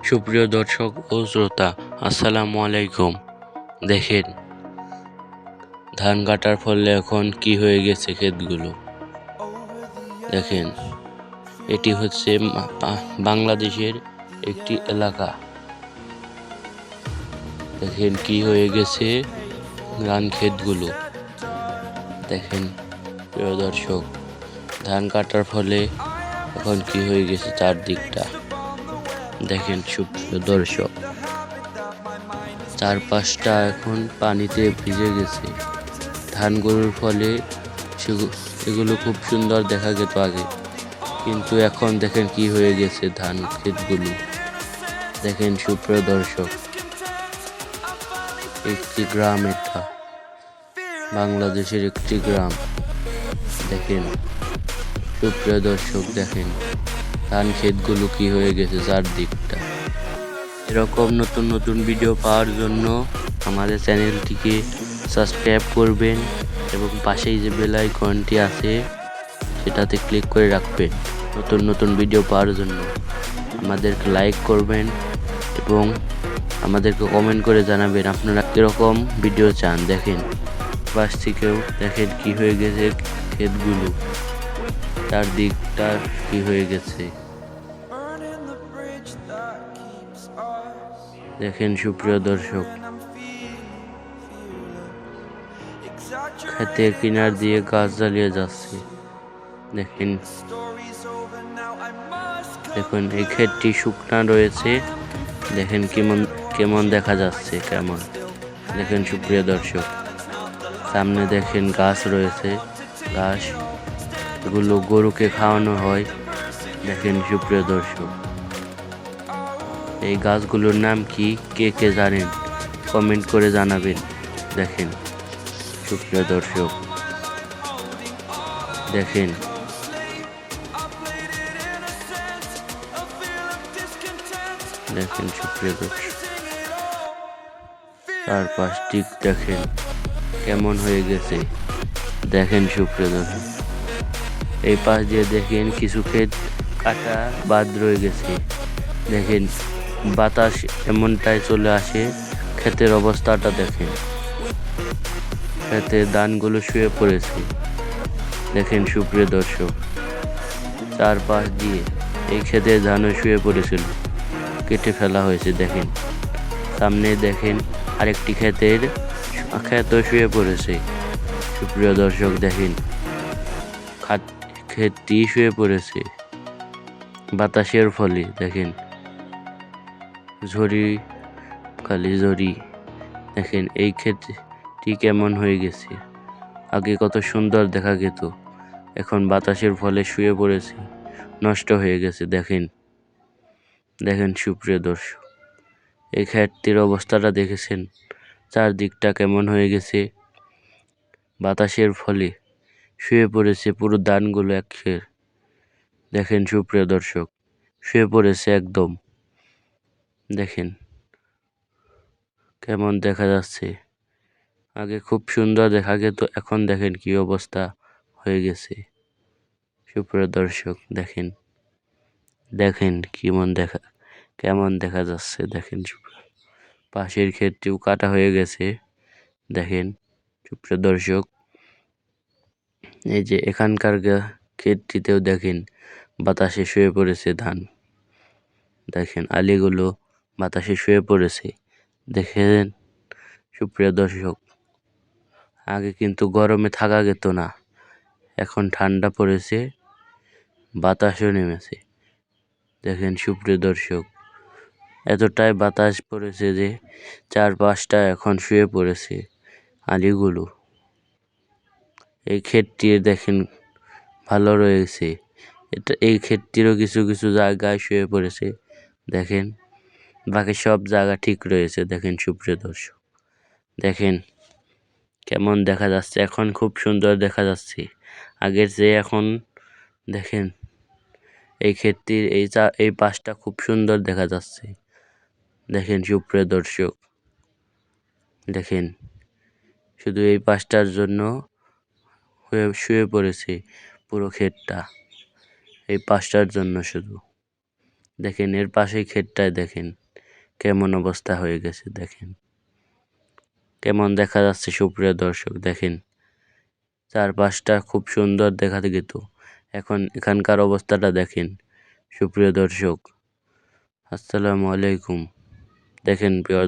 সুপ্রিয় দর্শক ও শ্রোতা, আসসালামু আলাইকুম। দেখেন ধান কাটার ফলে এখন কি হয়ে গেছে ক্ষেতগুলো। দেখেন এটি হচ্ছে বাংলাদেশের একটি এলাকা। দেখেন কি হয়ে গেছে ধান ক্ষেতগুলো। দেখেন প্রিয় দর্শক, ধান কাটার ফলে এখন কি হয়ে গেছে চারদিকটা। দেখেন সুপ্রিয় দর্শক, চারপাশটা এখন পানিতে ভিজে গেছে। ধানগুলোর ফলে এগুলো খুব সুন্দর দেখা যেত আগে, কিন্তু এখন দেখেন কি হয়ে গেছে ধান ক্ষেতগুলো। দেখেন সুপ্রিয় দর্শক, একটি গ্রাম, এটা বাংলাদেশের একটি গ্রাম। দেখেন সুপ্রিয় দর্শক, দেখেন ধান ক্ষেতগুলো কি হয়ে গেছে চারদিকটা। এরকম নতুন নতুন ভিডিও পাওয়ার জন্য আমাদের চ্যানেলটিকে সাবস্ক্রাইব করবেন এবং পাশেই যে বেল আইকনটি আছে সেটাতে ক্লিক করে রাখবেন নতুন নতুন ভিডিও পাওয়ার জন্য। আমাদেরকে লাইক করবেন এবং আমাদেরকে কমেন্ট করে জানাবেন আপনারা কিরকম ভিডিও চান। দেখেন পাশ থেকেও দেখেন কি হয়ে গেছে ক্ষেতগুলো, চারদিকটা কি হয়ে গেছে। দেখেন সুপ্রিয় দর্শক, ক্ষেতের কিনার দিয়ে গাছ জ্বালিয়ে যাচ্ছে। দেখেন দেখুন এই ক্ষেতটি শুকনা রয়েছে। দেখেন কেমন দেখা যাচ্ছে, কেমন। দেখেন সুপ্রিয় দর্শক, সামনে দেখেন গাছ রয়েছে, ঘাস, এগুলো গরুকে খাওয়ানো হয়। দেখেন সুপ্রিয় দর্শক, এই গাছগুলোর নাম কি কে কে জানেন কমেন্ট করে জানাবেন। দেখেন সুপ্রিয় দর্শক, দেখেন দেখেন সুপ্রিয় দর্শক, চারপাশটি দেখেন কেমন হয়ে গেছে। দেখেন সুপ্রিয় দর্শক, এই পাশ দিয়ে দেখেন কিছু ক্ষেত কাটা বাদ রয়ে গেছে। দেখেন বাতাস এমনটাই চলে আসে, ক্ষেতের অবস্থাটা দেখেন, ক্ষেতে ধানগুলো শুয়ে পড়েছে। দেখেন সুপ্রিয় দর্শক, চারপাশ দিয়ে এই ক্ষেতে ধানও শুয়ে পড়েছিল, কেটে ফেলা হয়েছে। দেখেন সামনে দেখেন আরেকটি ক্ষেতও শুয়ে পড়েছে। সুপ্রিয় দর্শক, দেখেন ক্ষেতটি শুয়ে পড়েছে বাতাসের ফলে। দেখেন ঝড়ি দেখেন এই ক্ষেতটি কেমন হয়ে গেছে। আগে কত সুন্দর দেখা যেত, এখন বাতাসের ফলে শুয়ে পড়েছে, নষ্ট হয়ে গেছে। দেখেন সুপ্রিয় দর্শক, এই ক্ষেতটির অবস্থাটা দেখেছেন, চারদিকটা কেমন হয়ে গেছে, বাতাসের ফলে শুয়ে পড়েছে পুরো ধানগুলো একশের। দেখেন সুপ্রিয় দর্শক, শুয়ে পড়েছে একদম। দেখেন কেমন দেখা যাচ্ছে, আগে খুব সুন্দর দেখা যেত, এখন দেখেন কি অবস্থা হয়ে গেছে। সুপ্রিয় দর্শক, দেখেন কেমন দেখা যাচ্ছে। দেখেন পাশের ক্ষেতটিও কাটা হয়ে গেছে। দেখেন সুপ্রিয় দর্শক, এই যে এখানকার ক্ষেতটিতেও দেখেন বাতাসে শুয়ে পড়েছে ধান। দেখেন আলিগুলো বাতাসে শুয়ে পড়েছে। দেখেন সুপ্রিয় দর্শক, আগে কিন্তু গরমে থাকা যেত না, এখন ঠান্ডা পড়েছে, বাতাসও নেমেছে। দেখেন সুপ্রিয় দর্শক, এতটাই বাতাস পড়েছে যে চারপাশটা এখন শুয়ে পড়েছে আলিগুলো। এই ক্ষেতটি দেখেন ভালো রয়েছে, এই ক্ষেতটিরও কিছু কিছু জায়গায় শুয়ে পড়েছে। দেখেন বাকি সব জায়গা ঠিক রয়েছে। দেখেন সুপ্রিয় দর্শক, দেখেন কেমন দেখা যাচ্ছে, এখন খুব সুন্দর দেখা যাচ্ছে আগের চেয়ে এখন। দেখেন এই ক্ষেতটির এই পাশটা খুব সুন্দর দেখা যাচ্ছে। দেখেন সুপ্রিয় দর্শক, দেখেন শুধু এই পাশটার জন্য শুয়ে পড়েছে পুরো ক্ষেতটা, এই পাশটার জন্য শুধু। দেখেন এর পাশেই ক্ষেতটায় দেখেন কেমন অবস্থা হয়ে গেছে, দেখেন কেমন দেখা যাচ্ছে সুপ্রিয় দর্শক। দেখেন চারপাশটা খুব সুন্দর দেখা যেত, এখন এখানকার অবস্থাটা দেখেন সুপ্রিয় দর্শক। আসসালামু আলাইকুম। দেখেন প্রিয়